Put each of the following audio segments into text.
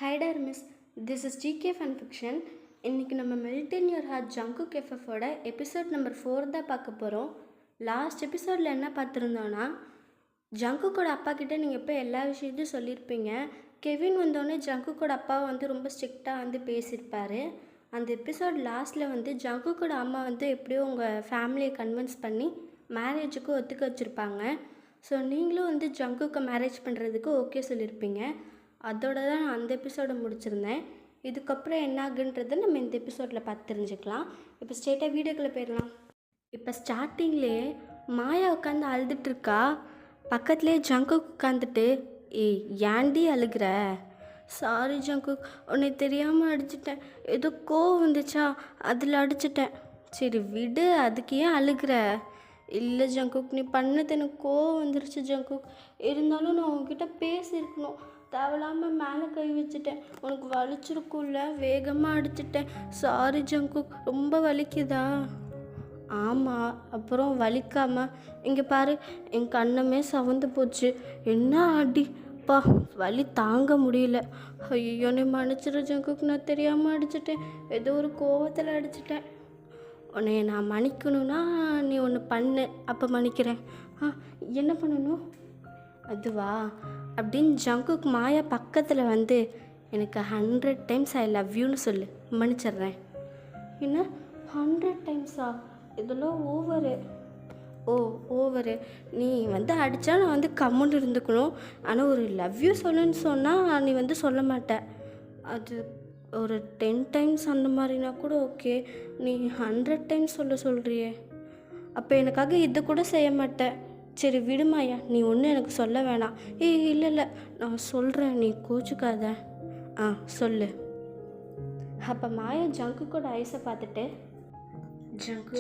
Hi there, Miss. This is GK Fan Fiction. இன்னைக்கு நம்ம melt in your heart Jungkook எஃப்எஃபோட episode number 4 தான் பார்க்க போகிறோம். லாஸ்ட் எபிசோடில் என்ன பார்த்துருந்தோன்னா, ஜங்குக்கோட அப்பா கிட்டே நீங்கள் எப்போ எல்லா விஷயத்தையும் சொல்லியிருப்பீங்க. கெவின் வந்தோடனே ஜங்குக்கோட அப்பாவை வந்து ரொம்ப ஸ்ட்ரிக்டாக வந்து பேசியிருப்பார். அந்த எபிசோட் லாஸ்ட்டில் வந்து ஜங்குக்கோட அம்மா வந்து எப்படியோ உங்கள் ஃபேமிலியை கன்வின்ஸ் பண்ணி மேரேஜுக்கு ஒத்துக்க வச்சுருப்பாங்க. ஸோ நீங்களும் வந்து ஜங்குக்கை மேரேஜ் பண்ணுறதுக்கு ஓகே சொல்லியிருப்பீங்க. அதோட தான் நான் அந்த எபிசோடை முடிச்சிருந்தேன். இதுக்கப்புறம் என்ன ஆகுன்றதை நம்ம இந்த எபிசோடில் பார்த்து தெரிஞ்சுக்கலாம். இப்போ ஸ்ட்ரெயிட்டாக வீடியோக்குள்ளே போயிடலாம். இப்போ ஸ்டார்டிங்லேயே மாயா உட்காந்து அழுதுட்டுருக்கா. பக்கத்துலேயே ஜங்குக் உட்காந்துட்டு, ஏய் ஏன்டி அழுகிற? சாரி ஜங்குக், உன்னை தெரியாமல் அடிச்சிட்டேன், ஏதோ கோவம் வந்துச்சா அதில் அடிச்சிட்டேன். சரி விடு, அதுக்கு ஏன் அழுகிற? இல்லை ஜங்குக், நீ பண்ணது எனக்கு கோவம் வந்துருச்சு ஜங்குக். இருந்தாலும் நான் உங்ககிட்ட பேசியிருக்கணும், தேவையில்லாமல் மேலே கை வச்சுட்டேன், உனக்கு வலிச்சிருக்கும்ல, வேகமாக அடிச்சிட்டேன். சாரி ஜங்குக், ரொம்ப வலிக்குதா? ஆமாம், அப்புறம் வலிக்காமல் இங்கே பாரு, என் கண்ணமே சவந்து போச்சு. என்ன அடி பா, வலி தாங்க முடியல. ஐயோ நீ மன்னிச்சிரு ஜங்குக், நான் தெரியாமல் அடிச்சிட்டேன், ஏதோ ஒரு கோவத்தில் அடிச்சிட்டேன். உன்னை நான் மன்னிக்கணும்னா நீ ஒன்று பண்ணு, அப்போ மன்னிக்கிறேன். என்ன பண்ணணும்? அதுவா அப்படின்னு ஜங்குக் மாயா பக்கத்தில் வந்து, எனக்கு 100 டைம்ஸ் ஐ லவ் யூன்னு சொல்லு, மன்னிச்சிட்றேன். என்ன 100 டைம்ஸா? இதெல்லாம் ஓவரு. ஓ ஓவரு. நீ வந்து அடித்தா நான் வந்து கம்முன்னு இருந்துக்கணும், ஆனால் ஒரு லவ் யூ சொல்லுன்னு சொன்னால் நீ வந்து சொல்ல மாட்டேன். அது ஒரு 10 டைம்ஸ் அந்த மாதிரினா கூட ஓகே, நீ 100 டைம்ஸ் சொல்கிறியே, அப்போ எனக்காக இது கூட செய்ய மாட்டேன். சரி விடுமாயா, நீ ஒன்றும் எனக்கு சொல்ல வேணாம். இல்லை நான் சொல்கிறேன், நீ கோச்சுக்காத. சொல்லு. அப்போ மாயா ஜங்குக்கோட ஐஸை பார்த்துட்டு, Jungkook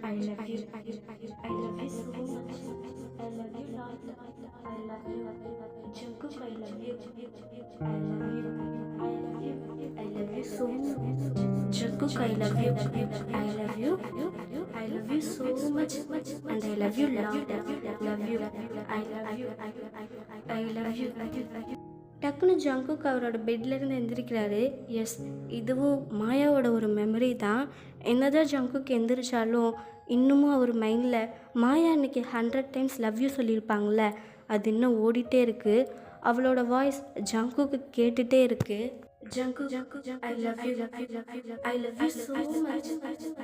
I love you, I love you so much, I love you lot, I love you Jungkook, I love you, I love you, I love you, I love you so much, Jungkook I love you, I love you, I love you so much and I love you lot, love you, I love you, I love you. டக்குன்னு Jungkook அவரோட பெட்லேருந்து எந்திரிக்கிறாரு. S, இதுவும் மாயாவோட ஒரு memory தான். என்னதான் Jungkook எந்திரிச்சாலும் இன்னமும் அவர் மைண்டில் மாயா அன்றைக்கி 100 times love you சொல்லியிருப்பாங்களே, அது இன்னும் ஓடிட்டே இருக்குது. அவளோட வாய்ஸ் ஜங்குக்கு கேட்டுகிட்டே இருக்குது. Jungkook, I love you, I love you so much.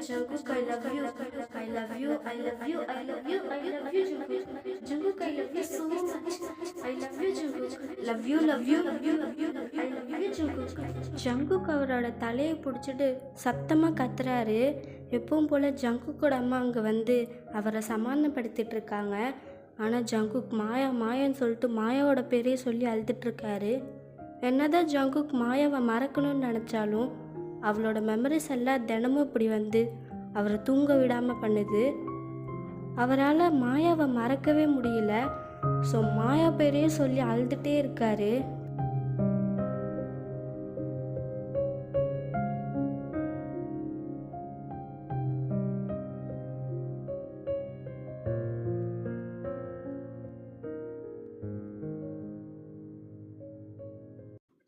Jungkook, I love you, I love you, I love you, I love you, I love you, Jungkook. Jungkook, I love you so much. I love you, Jungkook. Love you, love you, love you, love you, I love you, Jungkook. Jungkook அவரோட தலையை பிடிச்சிட்டு சத்தமாக கத்துறாரு. எப்பவும் போல் ஜங்குக்கோட அம்மா அங்கே வந்து அவரை சமாதானப்படுத்திட்டு இருக்காங்க. ஆனால் ஜங்குக் மாயான்னு சொல்லிட்டு மாயாவோட பேரையே சொல்லி அழுதுட்டுருக்காரு. என்னதான் ஜங்குக் மாயாவை மறக்கணும்னு நினச்சாலும் அவளோட மெமரிஸ் எல்லாம் தினமும் இப்படி வந்து அவரை தூங்க விடாமல் பண்ணுது. அவரால் மாயாவை மறக்கவே முடியல. ஸோ மாயா பேரையே சொல்லி அழுதுகிட்டே இருக்காரு.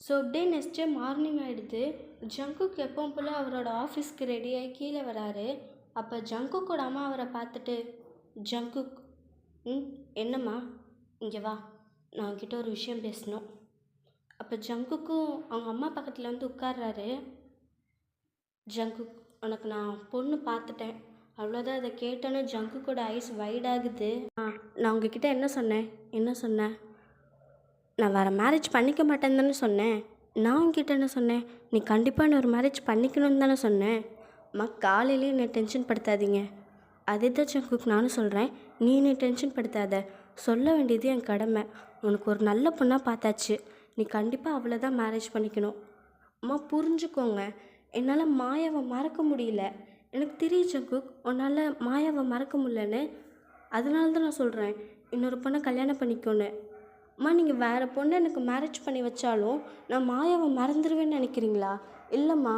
ஸோ அப்படியே நெக்ஸ்ட் டே மார்னிங் ஆகிடுது. ஜங்குக் எப்பவும் போல் அவரோட ஆஃபீஸ்க்கு ரெடியாகி கீழே வராரு. அப்போ ஜங்குக்கோட அம்மா அவரை பார்த்துட்டு, ஜங்குக், என்னம்மா, இங்கே வா, நான் உங்ககிட்ட ஒரு விஷயம் பேசணும். அப்போ ஜங்குக்கும் அவங்க அம்மா பக்கத்தில் வந்து உட்கார்றாரு. ஜங்குக், உனக்கு நான் பொண்ணு பார்த்துட்டேன், அவ்வளோதான். அதை கேட்டோன்னே ஜங்குக்கோட ஐஸ் வைடாகுது. நான் உங்ககிட்ட என்ன சொன்னேன்? நான் வேறு மேரேஜ் பண்ணிக்க மாட்டேன்னு தானே சொன்னேன். நான் உங்ககிட்ட என்ன சொன்னேன்? நீ கண்டிப்பாக என்ன ஒரு மேரேஜ் பண்ணிக்கணும்னு தானே சொன்னேன். காலையிலேயே என்னை டென்ஷன் படுத்தாதீங்க. அதே தான் ஜங்குக் நானும் சொல்கிறேன், நீ என்னை டென்ஷன் படுத்தாத. சொல்ல வேண்டியது என் கடமை. உனக்கு ஒரு நல்ல பொண்ணாக பார்த்தாச்சு, நீ கண்டிப்பாக அவளை தான் மேரேஜ் பண்ணிக்கணும். அம்மா புரிஞ்சுக்கோங்க, என்னால் மாயாவை மறக்க முடியல. எனக்கு தெரியும் ஜங்குக், உன்னால் மாயாவை மறக்க முடியலன்னு. அதனால தான் நான் சொல்கிறேன், இன்னொரு பொண்ணை கல்யாணம் பண்ணிக்கோன்னு. அம்மா, நீங்கள் வேறு பொண்ணை எனக்கு மேரேஜ் பண்ணி வச்சாலும் நான் மாயாவை மறந்துடுவேன்னு நினைக்கிறீங்களா? இல்லைம்மா,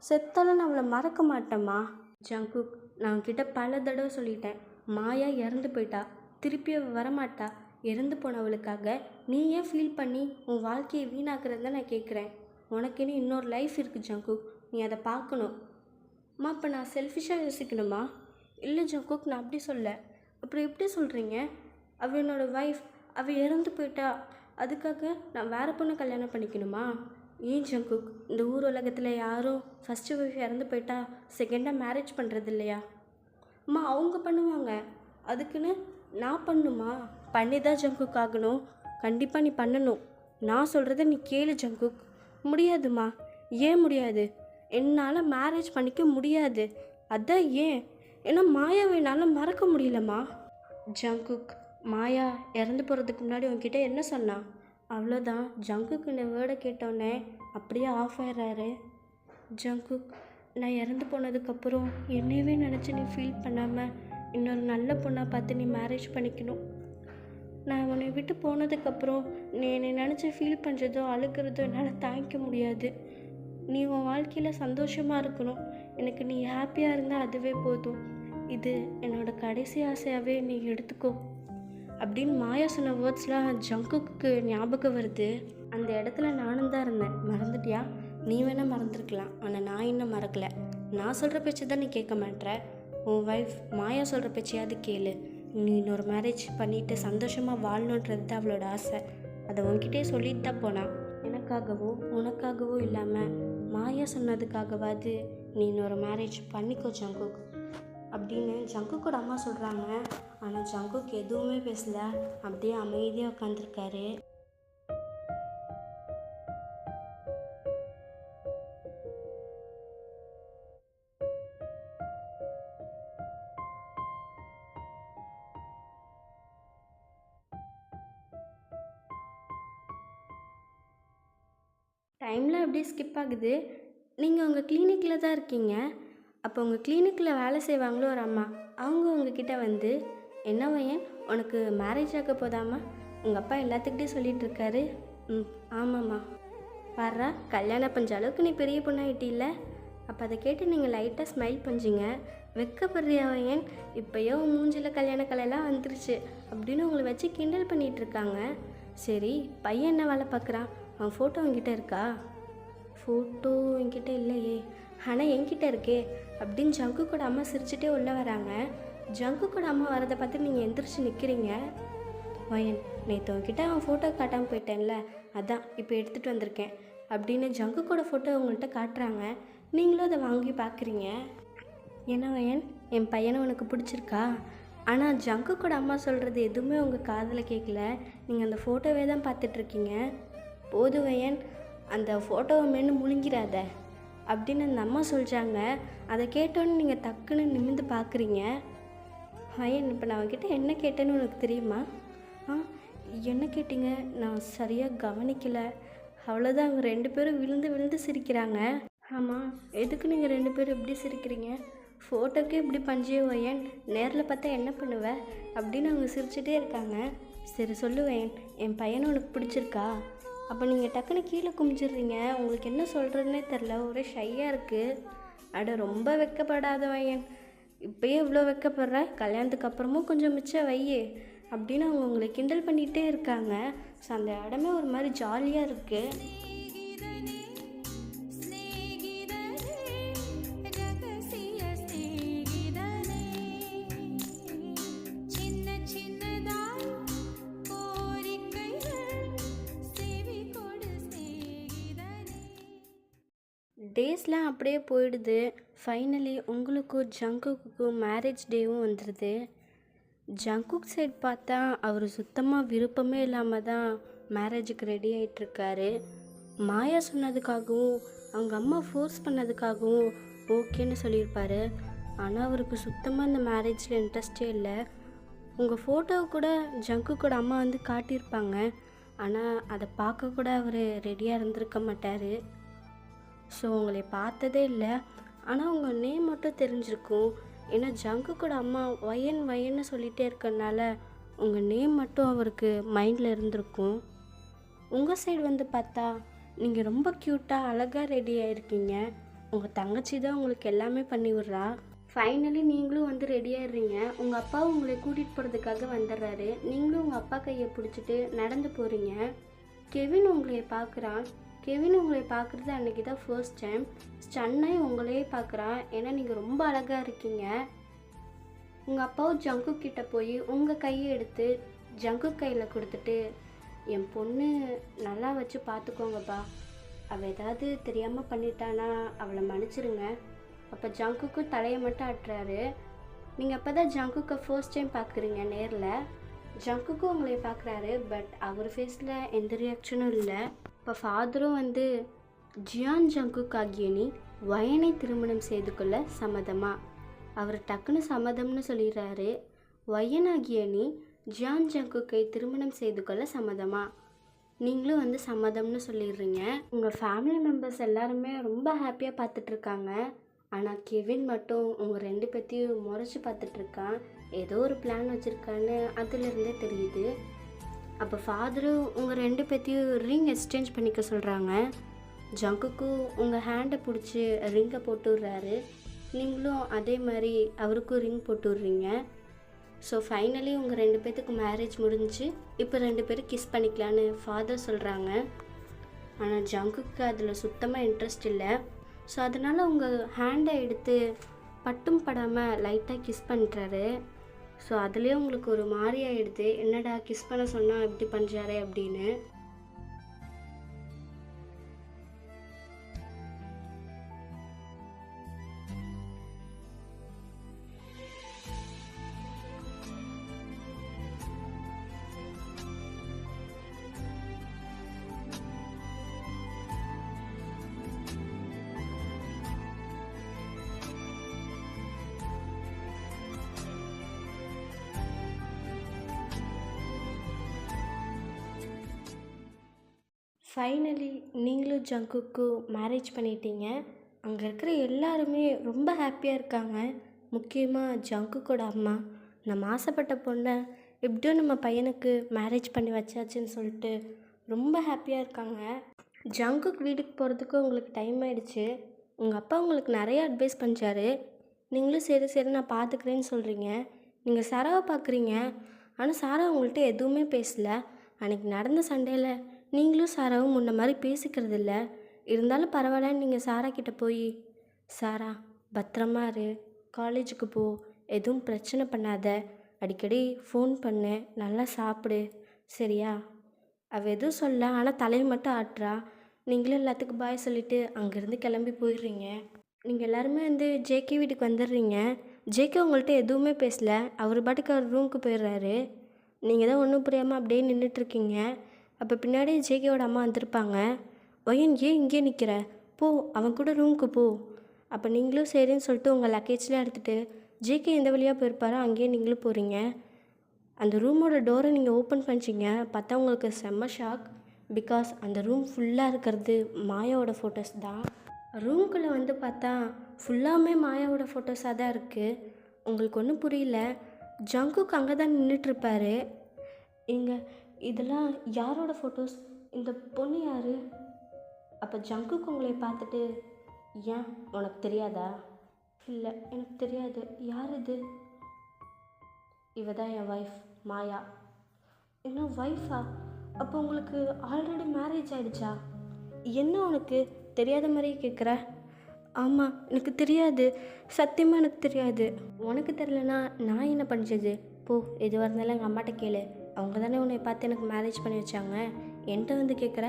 செத்தாலும் நான் அவளை மறக்க மாட்டேம்மா. ஜங்குக், நான் உங்ககிட்ட பல தடவை சொல்லிட்டேன், மாயா இறந்து போயிட்டா, திருப்பி வரமாட்டா. இறந்து போனவளுக்காக நீ ஏன் ஃபீல் பண்ணி உன் வாழ்க்கையை வீணாக்குறத நான் கேட்குறேன். உனக்குன்னு இன்னொரு லைஃப் இருக்குது ஜங்குக், நீ அதை பார்க்கணும். அம்மா இப்போ நான் செல்ஃபிஷாக யோசிக்கணுமா? இல்லை ஜங்குக், நான் அப்படி சொல்ல. அப்புறம் எப்படி சொல்கிறீங்க? அவள் என்னோடய ஒய்ஃப், அவள் இறந்து போயிட்டா, அதுக்காக நான் வேறு பொண்ணை கல்யாணம் பண்ணிக்கணுமா? ஏன் ஜங்குக், இந்த ஊர் உலகத்தில் யாரும் ஃபஸ்ட்டு ஒய்ஃப் இறந்து போயிட்டா செகண்டாக மேரேஜ் பண்ணுறது இல்லையா? அம்மா அவங்க பண்ணுவாங்க, அதுக்குன்னு நான் பண்ணுமா? பண்ணி தான் ஜங்குக் ஆகணும். கண்டிப்பாக நீ பண்ணணும். நான் சொல்கிறத நீ கேளு ஜங்குக். முடியாதுமா. ஏன் முடியாது? என்னால் மேரேஜ் பண்ணிக்க முடியாது. அதான் ஏன்? ஏன்னா மாயாவை என்னால் மறக்க முடியலம்மா. ஜங்குக், மாயா இறந்து போகிறதுக்கு முன்னாடி உங்ககிட்ட என்ன சொன்னான்? அவ்வளோதான். ஜங்குக் இந்த வேர்டை கேட்டோன்னே அப்படியே ஆஃப் ஆயிடுறாரு. ஜங்குக், நான் இறந்து போனதுக்கப்புறம் என்னையவே நினச்சி நீ ஃபீல் பண்ணாமல் இன்னொரு நல்ல பொண்ணாக பார்த்து நீ மேரேஜ் பண்ணிக்கணும். நான் உன்னை விட்டு போனதுக்கப்புறம் நீ என்னை நினச்சி ஃபீல் பண்ணுறதோ அழுகிறதோ என்னால் தாங்கிக்க முடியாது. நீ உன் வாழ்க்கையில் சந்தோஷமாக இருக்கணும். எனக்கு நீ ஹாப்பியாக இருந்தால் அதுவே போதும். இது என்னோடய கடைசி ஆசையாகவே நீ எடுத்துக்கோ அப்படின்னு மாயா சொன்ன வேர்ட்ஸ்லாம் ஜங்குக்கு ஞாபகம் வருது. அந்த இடத்துல நானும் தான் இருந்தேன். மறந்துட்டியா? நீ வேணால் மறந்துருக்கலாம், ஆனால் நான் இன்னும் மறக்கலை. நான் சொல்கிற பேச்சு தான் நீ கேட்க மாட்டேற. உன் ஒய்ஃப் மாயா சொல்கிற பேச்சையாவது கேளு. நீ இன்னொரு மேரேஜ் பண்ணிவிட்டு சந்தோஷமாக வாழணுன்றது தான் அவளோட ஆசை. அதை உன்கிட்டே சொல்லிட்டு தான் போனான். எனக்காகவோ உனக்காகவோ இல்லாமல் மாயா சொன்னதுக்காகவாது நீ இன்னொரு மேரேஜ் பண்ணிக்கோ ஜங்குக் அப்படின்னு ஜங்குக்கோட அம்மா சொல்கிறாங்க. ஆனால் ஜங்குக் எதுவுமே பேசல, அப்படியே அமைதியாக உட்காந்துருக்காரு. டைமில் அப்படியே ஸ்கிப் ஆகுது. நீங்கள் உங்கள் கிளினிக்கில் தான் இருக்கீங்க. அப்போ உங்கள் கிளினிக்கில் வேலை செய்வாங்களோ ஒரு அம்மா, அவங்க உங்ககிட்ட வந்து, என்ன பையன் உனக்கு மேரேஜ் ஆக போதாம்மா? உங்கள் அப்பா எல்லாத்துக்கிட்டையும் சொல்லிகிட்டு இருக்காரு. ஆமாம்மா. பாரா, கல்யாணம் பண்ணுற அளவுக்கு நீ பெரிய பொண்ணாயிட்டில்ல. அப்போ அதை கேட்டு நீங்கள் லைட்டாக ஸ்மைல் பண்ணிங்க. வெக்கப்படுறியா பையன்? இப்போயோ மூஞ்சில் கல்யாண கலையெல்லாம் வந்துருச்சு அப்படின்னு உங்களை வச்சு கிண்டல் பண்ணிகிட்ருக்காங்க. சரி, பையன் என்ன வேலை பார்க்குறான்? அவன் ஃபோட்டோ என்கிட்ட இருக்கா? ஃபோட்டோ என்கிட்ட இல்லையே, ஆனால் என்கிட்ட இருக்கே அப்படின்னு ஜங்குக்கோட அம்மா சிரிச்சுட்டே உள்ளே வராங்க. ஜங்குக்கோட அம்மா வரதை பார்த்து நீங்கள் எந்திரிச்சு நிற்கிறீங்க. வயன், நேற்று உங்ககிட்ட அவன் ஃபோட்டோ காட்டாமல் போயிட்டேன்ல, அதான் இப்போ எடுத்துகிட்டு வந்திருக்கேன் அப்படின்னு ஜங்குக்கோட ஃபோட்டோ உங்கள்கிட்ட காட்டுறாங்க. நீங்களும் அதை வாங்கி பார்க்குறீங்க. என்ன வயன், என் பையனை உனக்கு பிடிச்சிருக்கா? ஆனால் ஜங்குக்கோட அம்மா சொல்கிறது எதுவுமே உங்கள் காதில் கேட்கல. நீங்கள் அந்த ஃபோட்டோவே தான் பார்த்துட்ருக்கீங்க. போது வயன், அந்த ஃபோட்டோவை மென்று முழுங்கிறாத அப்படின்னு அந்த அம்மா சொல்கிறாங்க. அதை கேட்டோன்னு நீங்கள் டக்குன்னு நிமிர்ந்து பார்க்குறீங்க. வயன், இப்போ நான் அவன்கிட்ட என்ன கேட்டேன்னு உனக்கு தெரியுமா? என்ன கேட்டீங்க? நான் சரியாக கவனிக்கலை. அவ்வளோதான். அவங்க 2 பேரும் விழுந்து விழுந்து சிரிக்கிறாங்க. ஆமாம், எதுக்கு நீங்கள் 2 பேரும் இப்படி சிரிக்கிறீங்க? ஃபோட்டோக்கே இப்படி பஞ்சியே வயன், நேரில் பார்த்தா என்ன பண்ணுவ அப்படின்னு அவங்க சிரிச்சுட்டே இருக்காங்க. சரி சொல்லுவேன், என் பையனை உனக்கு பிடிச்சிருக்கா? அப்போ நீங்கள் டக்குன்னு கீழே குமிச்சிடுறீங்க. உங்களுக்கு என்ன சொல்கிறதுனே தெரில, ஒரே ஷையாக இருக்குது. அட ரொம்ப வெக்கப்படாத வயன், இப்போயே இவ்வளோ வெக்கப்படுற, கல்யாணத்துக்கு அப்புறமும் கொஞ்சம் மிச்சம் வையே அப்படின்னு அவங்க உங்களை கிண்டல் பண்ணிகிட்டே இருக்காங்க. ஸோ அந்த இடமே ஒரு மாதிரி ஜாலியாக இருக்குது. டேஸ்லாம் அப்படியே போயிடுது. ஃபைனலி உங்களுக்கும் ஜங்குக்கும் மேரேஜ் டேவும் வந்துடுது. ஜங்குக் சைட் பார்த்தா அவர் சுத்தமாக விருப்பமே இல்லாமல் தான் மேரேஜுக்கு ரெடி ஆகிட்டுருக்காரு. மாயா சொன்னதுக்காகவும் அவங்க அம்மா ஃபோர்ஸ் பண்ணதுக்காகவும் ஓகேன்னு சொல்லியிருப்பார். ஆனால் அவருக்கு சுத்தமாக இந்த மேரேஜில் இன்ட்ரெஸ்டே இல்லை. உங்கள் ஃபோட்டோவை கூட ஜங்குக்கோட அம்மா வந்து காட்டியிருப்பாங்க, ஆனால் அதை பார்க்க கூட அவர் ரெடியாக இருந்திருக்க மாட்டார். ஸோ உங்களை பார்த்ததே இல்லை, ஆனால் உங்கள் நேம் மட்டும் தெரிஞ்சிருக்கும். ஏன்னா ஜங்குக்கோட அம்மா வயன்னு சொல்லிகிட்டே இருக்கறனால உங்கள் நேம் மட்டும் அவருக்கு மைண்டில் இருந்திருக்கும். உங்கள் சைடு வந்து பார்த்தா நீங்கள் ரொம்ப க்யூட்டாக அழகாக ரெடி ஆகிருக்கீங்க. உங்கள் தங்கச்சி தான் உங்களுக்கு எல்லாமே பண்ணி விட்றா. ஃபைனலி நீங்களும் வந்து ரெடி ஆகிடுறீங்க. உங்கள் அப்பாவும் உங்களை கூட்டிகிட்டு போகிறதுக்காக வந்துடுறாரு. நீங்களும் உங்கள் அப்பா கையை பிடிச்சிட்டு நடந்து போகிறீங்க. கெவின் உங்களை பார்க்குறான். கெவின் உங்களை பார்க்குறது அன்றைக்கி தான் ஃபர்ஸ்ட் டைம். ஸ்டன்னாகி உங்களையே பார்க்குறான். ஏன்னா நீங்கள் ரொம்ப அழகாக இருக்கீங்க. உங்கள் அப்பாவும் ஜங்குக் கிட்ட போய் உங்கள் கையை எடுத்து ஜங்குக் கையில் கொடுத்துட்டு, என் பொண்ணு நல்லா வச்சு பார்த்துக்கோங்கப்பா, அவள் ஏதாவது தெரியாமல் பண்ணிட்டானா அவளை மன்னிச்சிருங்க. அப்போ ஜங்குக்கும் தலையை மட்டும் ஆட்டுறாரு. நீங்கள் அப்போ தான் ஜங்குக்கை ஃபர்ஸ்ட் டைம் பார்க்குறீங்க நேரில். ஜங்குக்கும் உங்களை பார்க்குறாரு. பட் அவர் ஃபேஸில் எந்த ரியாக்ஷனும் இல்லை. இப்போ ஃபாதரும் வந்து, ஜியான் ஜங்குக் ஆகிய நீ வயனை திருமணம் செய்து கொள்ள சம்மதமா? அவர் டக்குன்னு சம்மதம்னு சொல்லிடுறாரு. வயனாகிய நீ ஜியான் ஜங்குக்கை திருமணம் செய்து கொள்ள சம்மதமா? நீங்களும் வந்து சம்மதம்னு சொல்லிடுறீங்க. உங்கள் ஃபேமிலி மெம்பர்ஸ் எல்லாருமே ரொம்ப ஹாப்பியாக பார்த்துட்ருக்காங்க. ஆனால் கெவின் மட்டும் உங்கள் 2 பேர்த்தையும் முறைச்சி பார்த்துட்ருக்கான். ஏதோ ஒரு பிளான் வச்சுருக்கான்னு அதுலேருந்தே தெரியுது. அப்போ ஃபாதரும் உங்கள் 2 பேர்த்தையும் ரிங் எக்ஸ்சேஞ்ச் பண்ணிக்க சொல்கிறாங்க. ஜங்குக்கும் உங்கள் ஹேண்டை பிடிச்சி ரிங்கை போட்டு விட்றாரு. நீங்களும் அதே மாதிரி அவருக்கும் ரிங் போட்டு விட்றீங்க. ஸோ ஃபைனலி உங்கள் 2 பேர்த்துக்கு மேரேஜ் முடிஞ்சு இப்போ 2 பேரும் கிஸ் பண்ணிக்கலான்னு ஃபாதர் சொல்கிறாங்க. ஆனால் ஜங்குக்கு அதில் சுத்தமாக இன்ட்ரெஸ்ட் இல்லை. ஸோ அதனால் உங்கள் ஹேண்டை எடுத்து பட்டும் படாமல் லைட்டாக கிஸ் பண்ணுறாரு. ஸோ அதுலேயே உங்களுக்கு ஒரு மாதிரி ஆகிடுது, என்னடா கிஸ் பண்ண சொன்னால் எப்படி பண்ணுறாரு அப்படின்னு. ஃபைனலி நீங்களும் ஜங்குக்கும் மேரேஜ் பண்ணிட்டீங்க. அங்கே இருக்கிற எல்லாருமே ரொம்ப ஹாப்பியாக இருக்காங்க. முக்கியமாக ஜங்குக்கோட அம்மா, நம்ம ஆசைப்பட்ட பொண்ணை எப்படியோ நம்ம பையனுக்கு மேரேஜ் பண்ணி வச்சாச்சுன்னு சொல்லிட்டு ரொம்ப ஹாப்பியாக இருக்காங்க. ஜங்குக் வீட்டுக்கு போகிறதுக்கு உங்களுக்கு டைம் ஆகிடுச்சு. உங்கள் அப்பா உங்களுக்கு நிறைய அட்வைஸ் பண்ணிச்சாரு. நீங்களும் சரி சரி நான் பார்த்துக்கிறேன்னு சொல்கிறீங்க. நீங்கள் சாராவை பார்க்குறீங்க. ஆனால் சாரா உங்கள்கிட்ட எதுவுமே பேசலை. அன்றைக்கி நடந்த சண்டையில் நீங்களும் சாராவும் முன்ன மாதிரி பேசிக்கிறது இல்லை. இருந்தாலும் பரவாயில்லன்னு நீங்கள் சாரா கிட்ட போய், சாரா பத்திரமா இரு, காலேஜுக்கு போ, எதுவும் பிரச்சனை பண்ணாத, அடிக்கடி ஃபோன் பண்ணு, நல்லா சாப்பிடு, சரியா? அவள் எதுவும் சொல்ல, ஆனால் தலையை மட்டும் ஆட்டுறா. நீங்களும் எல்லாத்துக்கும் பாய் சொல்லிவிட்டு அங்கேருந்து கிளம்பி போயிடுறீங்க. நீங்கள் எல்லாருமே வந்து ஜேகே வீட்டுக்கு வந்துடுறீங்க. ஜேகே உங்கள்கிட்ட எதுவுமே பேசலை. அவர் பாட்டுக்கு அவர் ரூமுக்கு போயிடுறாரு. நீங்கள் தான் ஒன்றும் புரியாமல் அப்படியே நின்றுட்டுருக்கீங்க. அப்போ பின்னாடி ஜேகேவோட அம்மா வந்திருப்பாங்க. வயன் ஏன் இங்கே நிற்கிற, போ அவன் கூட ரூமுக்கு போ. அப்போ நீங்களும் சரின்னு சொல்லிட்டு உங்கள் லக்கேஜ்லாம் எடுத்துகிட்டு ஜேகே எந்த வழியாக போயிருப்பாரோ அங்கேயே நீங்களும் போகிறீங்க. அந்த ரூமோட டோரை நீங்கள் ஓப்பன் பண்ணிச்சிங்க. பார்த்தா உங்களுக்கு செம்ம ஷாக். பிகாஸ் அந்த ரூம் ஃபுல்லாக இருக்கிறது மாயாவோட ஃபோட்டோஸ் தான். ரூம்குள்ளே வந்து பார்த்தா ஃபுல்லாமே மாயாவோட ஃபோட்டோஸாக தான் இருக்குது. உங்களுக்கு ஒன்றும் புரியல. ஜங்குக்கு அங்கே தான் நின்றுட்டுருப்பாரு. இங்கே இதெல்லாம் யாரோட ஃபோட்டோஸ், இந்த பொண்ணு யார்? அப்போ ஜங்குக்கு உங்களை பார்த்துட்டு, ஏன் உனக்கு தெரியாதா? இல்லை எனக்கு தெரியாது. யார் இது? இவ தான் என் ஒய்ஃப் மாயா. என்ன ஒய்ஃபா? அப்போ உங்களுக்கு ஆல்ரெடி மேரேஜ் ஆகிடுச்சா? என்ன உனக்கு தெரியாத மாதிரியே கேட்குற? ஆமாம் எனக்கு தெரியாது, சத்தியமாக எனக்கு தெரியாது. உனக்கு தெரியலனா நான் என்ன பண்ணுறது? போ, எதுவாக இருந்தாலும் எங்கள் அம்மாட்ட கேளு. அவங்க தானே உன்னை பார்த்து எனக்கு மேரேஜ் பண்ணி வச்சாங்க. என்கிட்ட வந்து கேட்குற?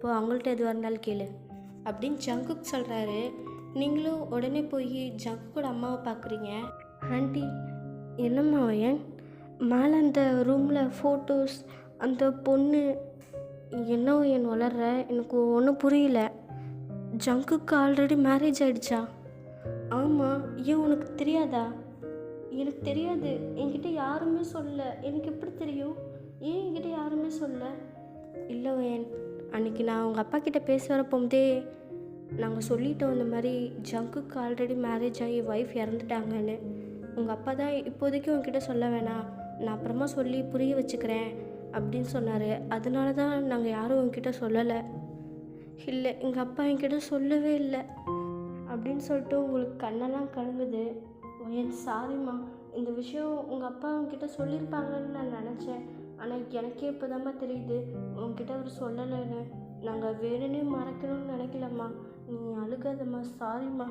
போ, அவங்கள்ட்ட எதுவாக இருந்தாலும் கேளு அப்படின்னு ஜங்குக் சொல்கிறாரு. நீங்களும் உடனே போய் ஜங்குக்கோட அம்மாவை பார்க்குறீங்க. ஆண்டி, என்னம்மா வயன்? மேலே அந்த ரூமில் ஃபோட்டோஸ், அந்த பொண்ணு, என்ன என் வளர்ற? எனக்கு ஒன்றும் புரியல. ஜங்குக்கு ஆல்ரெடி மேரேஜ் ஆகிடுச்சா? ஆமாம். ஏன் உனக்கு தெரியாதா? எனக்கு தெரியாது, என்கிட்ட யாருமே சொல்ல. எனக்கு எப்படி தெரியும்? ஏன் என்கிட்ட யாருமே சொல்ல? இல்லை வயன், அன்றைக்கி நான் உங்கள் அப்பா கிட்டே பேச வரப்போதே நாங்கள் சொல்லிட்டோம் இந்த மாதிரி ஜங்குக்கு ஆல்ரெடி மேரேஜ் ஆகி ஒய்ஃப் இறந்துட்டாங்கன்னு. உங்கள் அப்பா தான் இப்போதைக்கு உங்ககிட்ட சொல்ல வேணாம், நான் அப்புறமா சொல்லி புரிய வச்சுக்கிறேன் அப்படின்னு சொன்னார். அதனால தான் நாங்கள் யாரும் உங்ககிட்ட சொல்லலை. இல்லை, எங்கள் அப்பா என்கிட்ட சொல்லவே இல்லை அப்படின்னு சொல்லிட்டு உங்களுக்கு கண்ணெல்லாம் கலங்குது. என் சாரிம்மா, இந்த விஷயம் உங்கள் அப்பா உங்ககிட்ட சொல்லியிருப்பாங்கன்னு நான் நினச்சேன். ஆனால் எனக்கே இப்போ தான்மா தெரியுது உங்ககிட்ட அவர் சொல்லலைன்னு. நாங்கள் வேணும்னே மறைக்கணும்னு நினைக்கலம்மா. நீ அழுகாதம்மா. சாரிம்மா.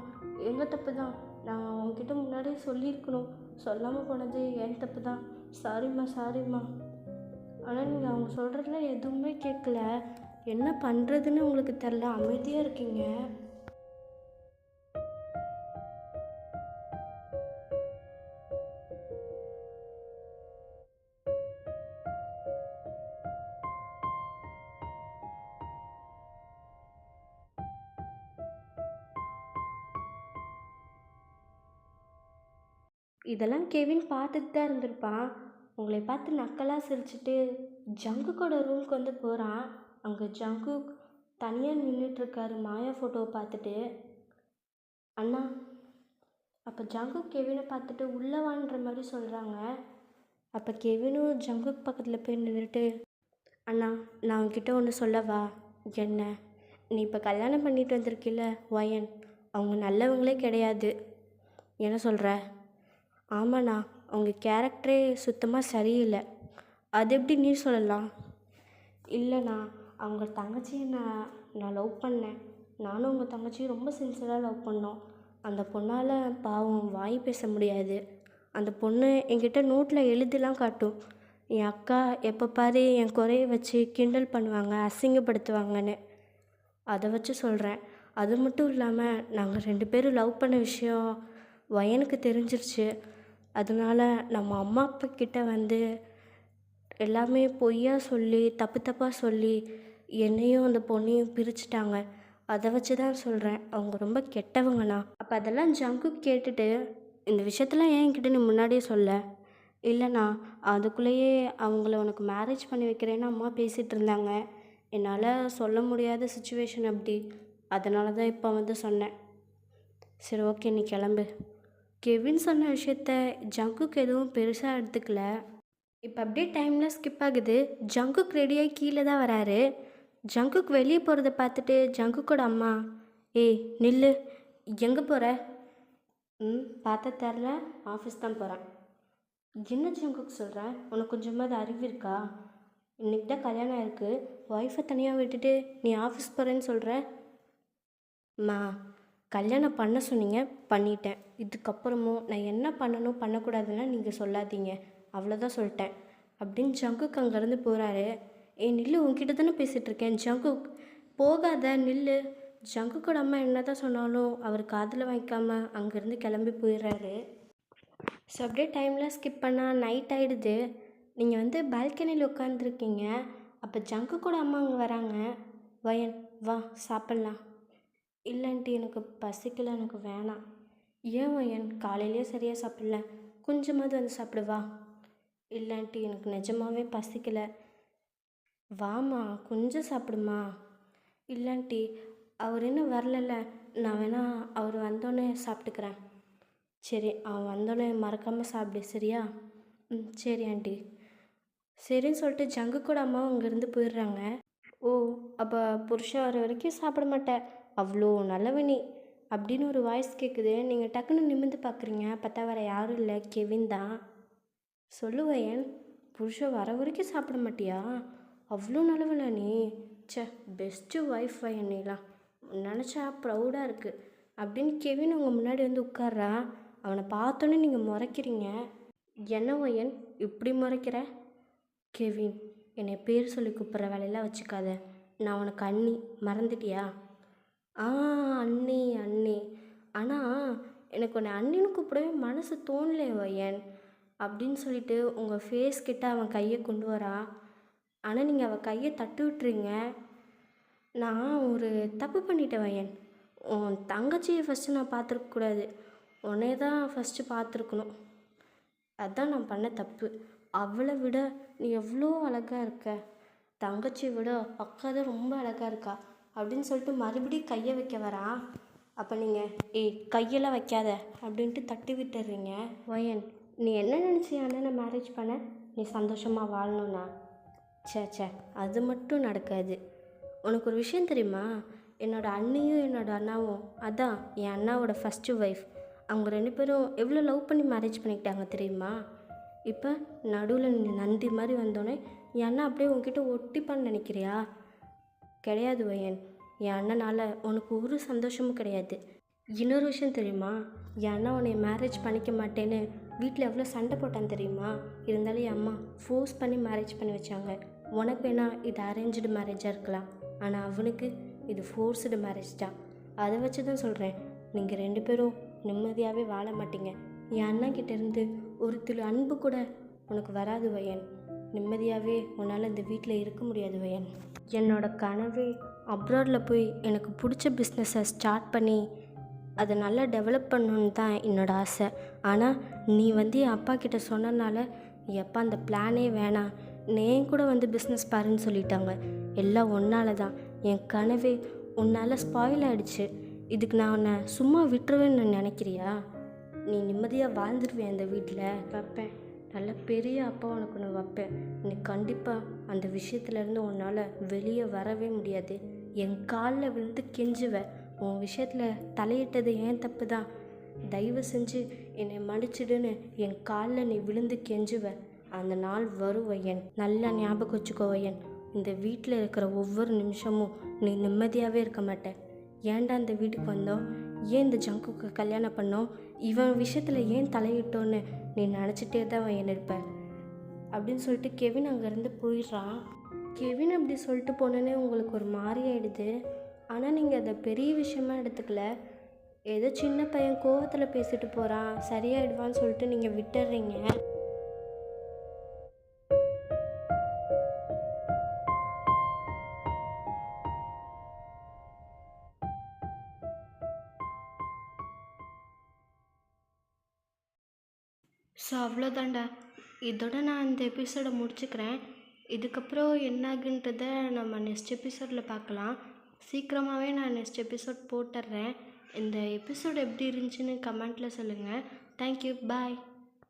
எங்கள் தப்பு தான். நான் உங்ககிட்ட முன்னாடியே சொல்லியிருக்கணும். சொல்லாமல் போனது என் தப்பு தான். சாரிம்மா, சாரிம்மா. ஆனால் நீங்கள் அவங்க சொல்கிறதுல எதுவுமே கேட்கல. என்ன பண்ணுறதுன்னு உங்களுக்கு தெரில. அமைதியாக இருக்கீங்க. இதெல்லாம் கெவின் பார்த்துட்டு தான் இருந்திருப்பான். உங்களை பார்த்து நக்கலாக சிரிச்சிட்டு ஜங்குக்கோட ரூமுக்கு வந்து போகிறான். அங்கே ஜங்குக் தனியாக நின்றுட்டுருக்காரு மாயா ஃபோட்டோவை பார்த்துட்டு. அண்ணா. அப்போ ஜங்குக் கெவினை பார்த்துட்டு உள்ளே வான்ற மாதிரி சொல்கிறாங்க. அப்போ கெவினும் ஜங்குக் பக்கத்தில் போய் நின்றுட்டு, அண்ணா நான் உன்கிட்ட ஒன்று சொல்லவா? என்ன? நீ இப்போ கல்யாணம் பண்ணிட்டு வந்திருக்கில்ல ஒயன், அவங்க நல்லவங்களே கிடையாது. என்ன சொல்கிற? ஆமாண்ணா, அவங்க கேரக்டரே சுத்தமாக சரியில்லை. அது எப்படி நீ சொல்லலாம்? இல்லைண்ணா, அவங்க தங்கச்சியை நான் லவ் பண்ணேன். நானும் உங்கள் தங்கச்சியும் ரொம்ப சின்சியராக லவ் பண்ணோம். அந்த பொண்ணால் பாவம் வாய் பேச முடியாது. அந்த பொண்ணு என்கிட்ட நோட்டில் எழுதிலாம் காட்டும். என் அக்கா எப்போ பாரு என் குறைய வச்சு கிண்டல் பண்ணுவாங்க, அசிங்கப்படுத்துவாங்கன்னு. அதை வச்சு சொல்கிறேன். அது மட்டும் இல்லாமல் நாங்கள் 2 பேரும் லவ் பண்ண விஷயம் வயனுக்கு தெரிஞ்சிருச்சு. அதனால் நம்ம அம்மா அப்பா கிட்ட வந்து எல்லாமே பொய்யா சொல்லி தப்பாக சொல்லி என்னையும் அந்த பொண்ணையும் பிரிச்சுட்டாங்க. அதை வச்சு தான் சொல்கிறேன். அவங்க ரொம்ப கெட்டவங்கண்ணா. அப்போ அதெல்லாம் ஜங்குக் கேட்டுட்டு, இந்த விஷயத்தெல்லாம் ஏன் என்கிட்ட நீ முன்னாடியே சொல்ல? இல்லைண்ணா, அதுக்குள்ளேயே அவங்கள உனக்கு மேரேஜ் பண்ணி வைக்கிறேன்னு அம்மா பேசிகிட்டு இருந்தாங்க. என்னால் சொல்ல முடியாத சுச்சுவேஷன் அப்படி. அதனால தான் இப்போ வந்து சொன்னேன். சரி, ஓகே, நீ கிளம்பு. கெவின் சொன்ன விஷயத்த ஜங்குக் எதுவும் பெருசாக எடுத்துக்கல. இப்போ அப்படியே டைமில் ஸ்கிப் ஆகுது. ஜங்குக் ரெடியாகி கீழே தான் வராரு. ஜங்குக் வெளியே போகிறத பார்த்துட்டு ஜங்குக்கோட அம்மா, ஏய் நில்லு, எங்கே போகிற? பார்த்தா தெரில, ஆஃபீஸ் தான் போகிறேன். என்ன ஜங்குக் சொல்கிறேன்? உனக்கு கொஞ்சமாவது அறிவு இருக்கா? இன்றைக்கி தான் கல்யாணம் ஆயிருக்கு. ஒய்ஃபை தனியாக விட்டுட்டு நீ ஆஃபீஸ் போகிறேன்னு சொல்கிற? அம்மா, கல்யாணம் பண்ண சொன்னீங்க, பண்ணிட்டேன். இதுக்கப்புறமும் நான் என்ன பண்ணணும் பண்ணக்கூடாதுன்னா நீங்கள் சொல்லாதீங்க, அவ்வளோதான் சொல்லிட்டேன் அப்படின்னு ஜங்குக் அங்கேருந்து போகிறாரு. நில்லு, உங்ககிட்ட தானே பேசிகிட்ருக்கேன். ஜங்குக் போகாத, நில்லு. ஜங்குக்கோட அம்மா என்ன தான் சொன்னாலும் அவர் காதில் வாங்கிக்காமல் அங்கேருந்து கிளம்பி போயிடுறாரு. ஸோ அப்படியே டைமில் ஸ்கிப் பண்ணால் நைட் ஆகிடுது. நீங்கள் வந்து பால்கனியில் உட்காந்துருக்கீங்க. அப்போ ஜங்குக்கோட அம்மா அங்கே வராங்க. வயன், வா சாப்பிட்லாம். இல்லைன்ட்டு எனக்கு பசிக்கல, எனக்கு வேணாம். ஏன் வயன், காலையிலே சரியாக சாப்பிடல, கொஞ்சமாவது வந்து சாப்பிடுவா. இல்லைன்ட்டு எனக்கு நிஜமாவே பசிக்கலை. வாம்மா, கொஞ்சம் சாப்பிடுமா. இல்லைன்ட்டி, அவர் இன்னும் வரல, நான் வேணா அவர் வந்தோடனே சாப்பிட்டுக்கிறேன். சரி, அவன் வந்தோடனே மறக்காமல் சாப்பிடு, சரியா? சரி ஆண்டி. சரின்னு சொல்லிட்டு ஜங்குக்கோட அம்மாவும் அங்கேருந்து போயிடுறாங்க. ஓ, அப்போ புருஷன் வர வரைக்கும் சாப்பிட மாட்டேன், அவ்வளோ நல்லவனி அப்படின்னு ஒரு வாய்ஸ் கேட்குது. நீங்கள் டக்குன்னு நிமிர்ந்து பார்க்குறீங்க. பார்த்தா வேறு யாரும் இல்லை, கெவின் தான். சொல்லுவேன், புருஷன் வர வரைக்கும் சாப்பிட மாட்டியா? அவ்வளோ நல்லவனா நீ? சே, பெஸ்ட்டு ஒய்ஃப் வயன்லாம் நினச்சா ப்ரௌடாக இருக்குது அப்படின்னு கெவின் உங்கள் முன்னாடி வந்து உட்கார்றா. அவனை பார்த்தோன்னே நீங்கள் முறைக்கிறீங்க. என்ன வயன் இப்படி முறைக்கிற? கெவின், என்னை பேர் சொல்லி கூப்பிட்ற வேலையெல்லாம் வச்சுக்காத. நான் உனக்கு அண்ணி, மறந்துட்டியா? அண்ணி அண்ணி. ஆனால் எனக்கு உன்னை அண்ணின்னு கூப்பிடவே மனசு தோணலே வயன் அப்படின்னு சொல்லிட்டு உங்கள் ஃபேஸ் கிட்ட அவன் கையை கொண்டு வரான். ஆனால் நீங்கள் அவள் கையை தட்டி விட்டுறீங்க. நான் ஒரு தப்பு பண்ணிட்டேன் வயன். உன் தங்கச்சியை ஃபஸ்ட்டு நான் பார்த்துருக்கக்கூடாது, உன்னை தான் ஃபஸ்ட்டு பார்த்துருக்கணும். அதுதான் நான் பண்ண தப்பு. அவளை விட நீ எவ்வளோ அழகாக இருக்க. தங்கச்சியை விட அக்கா தான் ரொம்ப அழகாக இருக்கா அப்படின்னு சொல்லிட்டு மறுபடியும் கையை வைக்க வரான். அப்போ நீங்கள் கையெல்லாம் வைக்காத அப்படின்ட்டு தட்டி விட்டுறீங்க. வயன், நீ என்ன நினச்சி அண்ணனை மேரேஜ் பண்ண? நீ சந்தோஷமாக வாழணும்னா? சே, அது மட்டும் நடக்காது. உனக்கு ஒரு விஷயம் தெரியுமா? என்னோடய அண்ணியும் என்னோடய அண்ணாவும், அதான் என் அண்ணாவோட ஃபஸ்ட்டு ஒய்ஃப், அவங்க 2 பேரும் எவ்வளோ லவ் பண்ணி மேரேஜ் பண்ணிக்கிட்டாங்க தெரியுமா? இப்போ நடுவில் நீ நந்தி மாதிரி வந்தோடனே என் அண்ணா அப்படியே உங்ககிட்ட ஒட்டிப்பான்னு நினைக்கிறியா? கிடையாது வயன். என் அண்ணனால் உனக்கு ஒரு சந்தோஷமும் கிடையாது. இன்னொரு விஷயம் தெரியுமா, என் அண்ணன் உன்னை மேரேஜ் பண்ணிக்க மாட்டேன்னு வீட்டில் எவ்வளோ சண்டை போட்டான் தெரியுமா? இருந்தாலும் என் அம்மா ஃபோர்ஸ் பண்ணி மேரேஜ் பண்ணி வச்சாங்க. உனக்கு வேணால் இது அரேஞ்சு மேரேஜாக இருக்கலாம், ஆனால் அவனுக்கு இது ஃபோர்ஸ்டு மேரேஜ் தான். அதை வச்சு தான் சொல்கிறேன், நீங்கள் 2 பேரும் நிம்மதியாகவே வாழ மாட்டீங்க. என் அண்ணன்கிட்டேருந்து ஒரு துளி அன்பு கூட உனக்கு வராது வயன். நிம்மதியாகவே உன்னால் இந்த வீட்டில் இருக்க முடியாது வயன். என்னோட கனவே அப்ராடில் போய் எனக்கு பிடிச்ச பிஸ்னஸை ஸ்டார்ட் பண்ணி அதை நல்லா டெவலப் பண்ணணுன்னு தான் என்னோடய ஆசை. ஆனால் நீ என் அப்பா கிட்ட சொன்னனால என் அப்பா அந்த பிளானே வேணாம், நேன் கூட பிஸ்னஸ் பாருன்னு சொல்லிட்டாங்க. எல்லாம் ஒன்றால தான் என் கனவே உன்னால் ஸ்பாயில் ஆகிடுச்சு. இதுக்கு நான் உன்னை சும்மா விட்டுருவேன்னு நினைக்கிறியா? நீ நிம்மதியாக வாழ்ந்துருவேன் அந்த வீட்டில். வைப்பேன், நல்ல பெரிய அப்பா உனக்கு ஒன்று வைப்பேன். நீ கண்டிப்பாக அந்த விஷயத்துலேருந்து உன்னால் வெளியே வரவே முடியாது. என் காலில் விழுந்து கெஞ்சுவேன். உன் விஷயத்தில் தலையிட்டது ஏன் தப்பு தான், தயவு செஞ்சு என்னை மன்னிச்சிடுன்னு என் காலில் நீ விழுந்து கெஞ்சுவேன். அந்த நாள் வரும் வயன். நல்லா ஞாபகம் வச்சுக்கோ வயன். இந்த வீட்டில் இருக்கிற ஒவ்வொரு நிமிஷமும் நீ நிம்மதியாகவே இருக்க மாட்டேன். ஏன்டா இந்த வீட்டுக்கு வந்தோம், ஏன் இந்த ஜங்குக்கு கல்யாணம் பண்ணோம், இவன் விஷயத்தில் ஏன் தலையிட்டோன்னு நீ நினச்சிட்டே தான் வயன் இருப்பேன் அப்படின்னு சொல்லிட்டு கெவின் அங்கேருந்து போயிடுறான். கெவின் அப்படி சொல்லிட்டு போனோன்னே உங்களுக்கு ஒரு மாதிரி ஆகிடுது. ஆனால் நீங்கள் அதை பெரிய விஷயமா எடுத்துக்கல. ஏதோ சின்ன பையன் கோவத்தில் பேசிட்டு போகிறான், சரியாயிடுவான்னு சொல்லிட்டு நீங்கள் விட்டுறீங்க. ஸோ அவ்வளோதாண்டா, இதோட நான் இந்த எபிசோடை முடிச்சுக்கிறேன். இதுக்கப்புறம் என்னாகுன்றதை நம்ம நெக்ஸ்ட் எபிசோடில் பார்க்கலாம். சீக்கிரமாகவே நான் நெக்ஸ்ட் எபிசோட் போட்டுடுறேன். இந்த எபிசோட் எப்படி இருந்துச்சுன்னு கமெண்ட்டில் சொல்லுங்கள். தேங்க்யூ, பாய்.